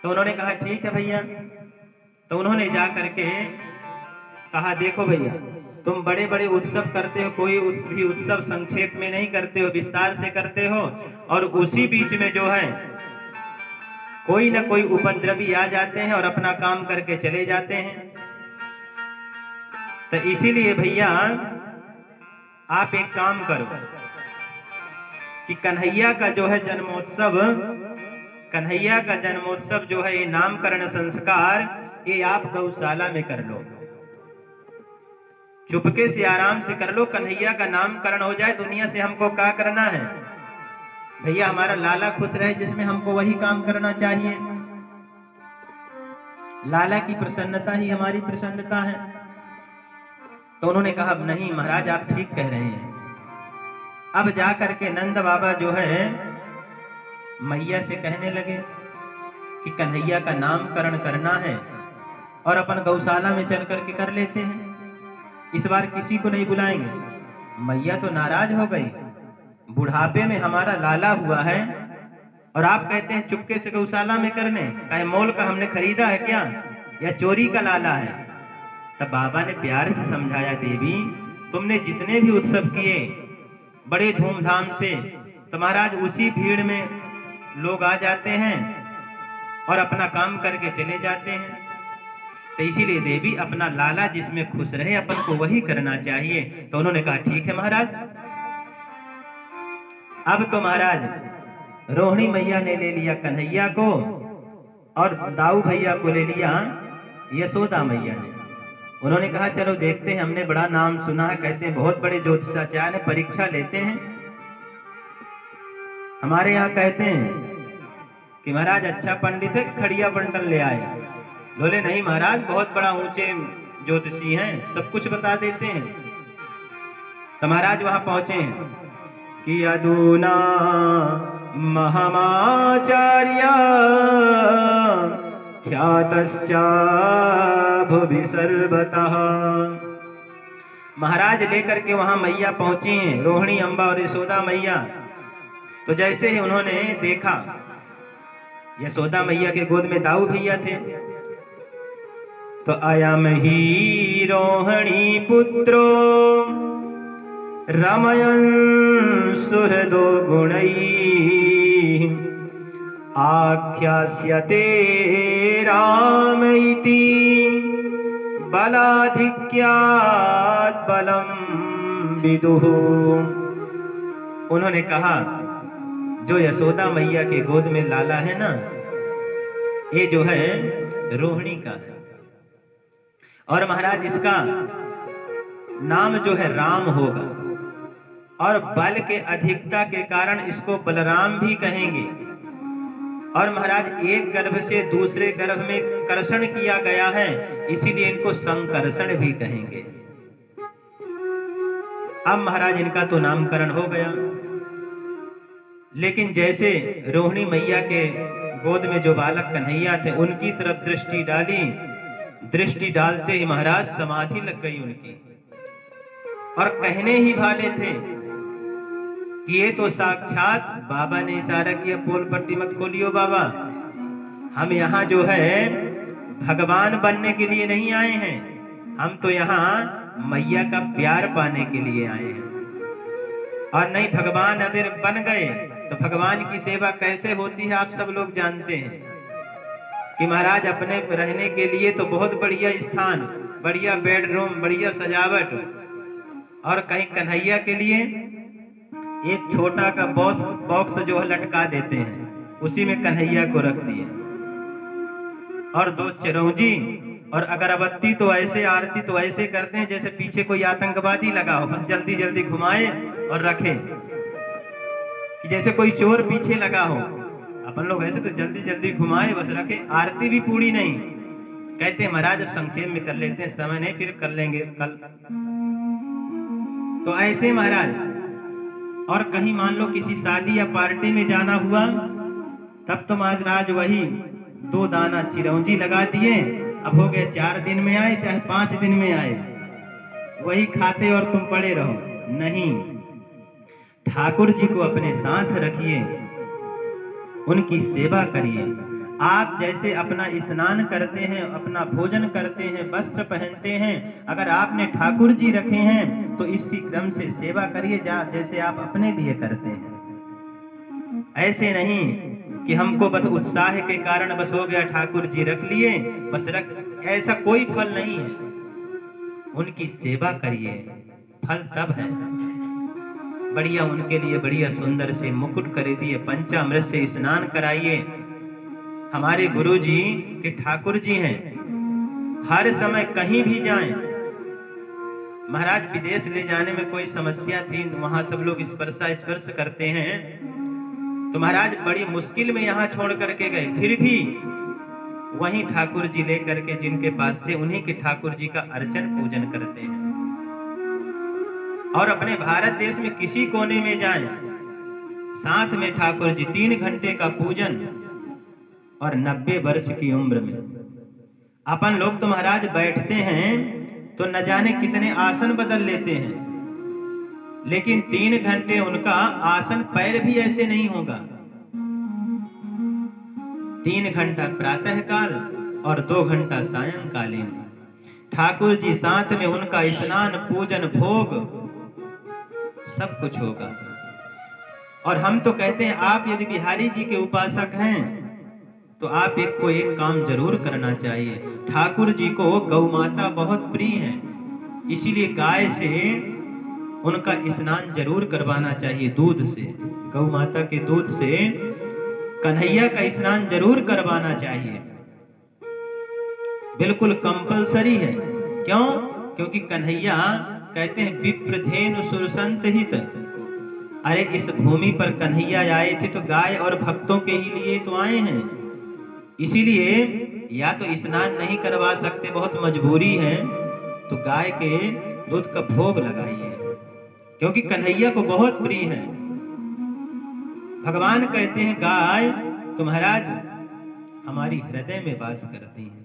तो उन्होंने कहा ठीक है भैया। तो उन्होंने जा करके कहा देखो भैया, तुम बड़े बड़े उत्सव करते हो, कोई भी उत्सव संक्षेप में नहीं करते हो, विस्तार से करते हो, और उसी बीच में जो है कोई ना कोई उपद्रवी आ जाते हैं और अपना काम करके चले जाते हैं। तो इसीलिए भैया आप एक काम करो कि कन्हैया का जो है जन्मोत्सव, कन्हैया का जन्मोत्सव जो है ये नामकरण संस्कार ये आप गौशाला में कर लो, चुपके से आराम से कर लो। कन्हैया का नामकरण हो जाए, दुनिया से हमको क्या करना है भैया, हमारा लाला खुश रहे जिसमें हमको वही काम करना चाहिए। लाला की प्रसन्नता ही हमारी प्रसन्नता है। तो उन्होंने कहा नहीं महाराज आप ठीक कह रहे हैं। अब जा करके नंद बाबा जो है मैया से कहने लगे कि कन्हैया का नामकरण करना है और अपन गौशाला में चल करके कर लेते हैं, इस बार किसी को नहीं बुलाएंगे। मैया तो नाराज हो गई, बुढ़ापे में हमारा लाला हुआ है और आप कहते हैं चुपके से गौशाला में करने, कहे मोल का हमने खरीदा है क्या या चोरी का लाला है। तब बाबा ने प्यार से समझाया देवी तुमने जितने भी उत्सव किए बड़े धूमधाम से, तो महाराज उसी भीड़ में लोग आ जाते हैं और अपना काम करके चले जाते हैं। तो इसीलिए देवी अपना लाला जिसमें खुश रहे अपन को वही करना चाहिए। तो उन्होंने कहा ठीक है महाराज। अब तो महाराज रोहिणी मैया ने ले लिया कन्हैया को और दाऊ भैया को ले लिया यशोदा मैया ने। उन्होंने कहा चलो देखते हैं, हमने बड़ा नाम सुना है, कहते हैं बहुत बड़े ज्योतिषाचार्य है, परीक्षा लेते हैं। हमारे यहाँ कहते हैं कि महाराज अच्छा पंडित है, खड़िया बंडल ले आए। बोले नहीं महाराज बहुत बड़ा ऊंचे ज्योतिषी हैं, सब कुछ बता देते हैं। तो महाराज वहां पहुंचे कि अदूना महमाचार्य ख्यातश्चा भुवि सर्वतः। महाराज लेकर के वहां मैया पहुंची हैं, रोहिणी अम्बा और यशोदा मैया। तो जैसे ही उन्होंने देखा, यशोदा मैया के गोद में दाऊ भैया थे। तो अयम ही रोहिणी पुत्रो रमयन् सुहृदो गुणैः आख्यास्यते राम इति बलाधिक्यात् बलम विदुः। उन्होंने कहा जो यशोदा मैया के गोद में लाला है ना, ये जो है रोहिणी का है, और महाराज इसका नाम जो है राम होगा, और बल के अधिकता के कारण इसको बलराम भी कहेंगे। और महाराज एक गर्भ से दूसरे गर्भ में कर्षण किया गया है, इसीलिए इनको संकर्षण भी कहेंगे। अब महाराज इनका तो नामकरण हो गया, लेकिन जैसे रोहिणी मैया के गोद में जो बालक कन्हैया थे उनकी तरफ दृष्टि डाली, दृष्टि डालते ही महाराज समाधि लग गई उनकी, और कहने ही वाले थे कि ये तो साक्षात बाबा ने इशारा किया, पोल पट्टी मत खोलियो बाबा, हम यहाँ जो है भगवान बनने के लिए नहीं आए हैं, हम तो यहाँ मैया का प्यार पाने के लिए आए हैं। और नहीं भगवान अगर बन गए तो भगवान की सेवा कैसे होती है आप सब लोग जानते हैं कि महाराज अपने रहने के लिए तो बहुत बढ़िया स्थान, बढ़िया बेडरूम, बढ़िया सजावट, और कहीं कन्हैया के लिए एक छोटा का बॉक्स जो है लटका देते हैं, उसी में कन्हैया को रख दिए, और 2 चिरौंजी और अगरबत्ती तो ऐसे, आरती तो ऐसे करते हैं जैसे पीछे कोई आतंकवादी लगा हो, बस जल्दी जल्दी घुमाए और रखे कि जैसे कोई चोर पीछे लगा हो। अपन लोग ऐसे तो जल्दी जल्दी घुमाए बस रखे, आरती भी पूरी नहीं। कहते हैं महाराज अब संक्षेप में कर लेते हैं, समय नहीं फिर कर लेंगे कल। तो ऐसे महाराज, और कहीं मान लो किसी शादी या पार्टी में जाना हुआ, तब तो महाराज वही 2 दाना चिरौंजी लगा दिए, अब हो गए 4 दिन में आए चाहे 5 दिन में आए, वही खाते और तुम पड़े रहो। नहीं, ठाकुर जी को अपने साथ रखिए, उनकी सेवा करिए। आप जैसे अपना स्नान करते हैं, अपना भोजन करते हैं, वस्त्र पहनते हैं, अगर आपने ठाकुर जी रखे हैं तो इसी क्रम से सेवा करिए जैसे आप अपने लिए करते हैं। ऐसे नहीं कि हमको बस उत्साह के कारण बस हो गया ठाकुर जी रख लिए बस रख, ऐसा कोई फल नहीं है। उनकी सेवा करिए, फल तब है। बढ़िया उनके लिए बढ़िया सुंदर से मुकुट खरीदिए, पंचामृत से स्नान कराइए। हमारे गुरु जी के ठाकुर जी हैं, हर समय कहीं भी जाएं। महाराज विदेश ले जाने में कोई समस्या थी, वहां सब लोग स्पर्श करते हैं, तो महाराज बड़ी मुश्किल में यहाँ छोड़ करके गए, फिर भी वहीं ठाकुर जी लेकर के जिनके पास थे उन्हीं के ठाकुर जी का अर्चन पूजन करते हैं। और अपने भारत देश में किसी कोने में जाएं, साथ में ठाकुर जी 3 घंटे का पूजन, और 90 वर्ष की उम्र में। अपन लोग तो महाराज बैठते हैं तो न जाने कितने आसन बदल लेते हैं, लेकिन 3 घंटे उनका आसन पैर भी ऐसे नहीं होगा। 3 घंटा प्रातः काल और 2 घंटा सायंकालीन। ठाकुर जी साथ में उनका स्नान पूजन भोग सब कुछ होगा। और हम तो कहते हैं आप यदि बिहारी जी के उपासक हैं तो आप एक काम जरूर करना चाहिए। ठाकुर जी को गौ माता बहुत प्रिय है, इसीलिए गाय से उनका स्नान जरूर करवाना चाहिए, दूध से, गौ माता के दूध से कन्हैया का स्नान जरूर करवाना चाहिए, बिल्कुल कंपलसरी है। क्यों? क्योंकि कन्हैया कहते हैं विप्रधेनु सुरसंत हित। अरे इस भूमि पर कन्हैया आए थे तो गाय और भक्तों के ही लिए तो आए हैं, इसीलिए या तो स्नान नहीं करवा सकते, बहुत मजबूरी है, तो गाय के दूध का भोग लगाइए, क्योंकि कन्हैया को बहुत प्रिय है। भगवान कहते हैं गाय तो महाराज हमारी हृदय में वास करती है।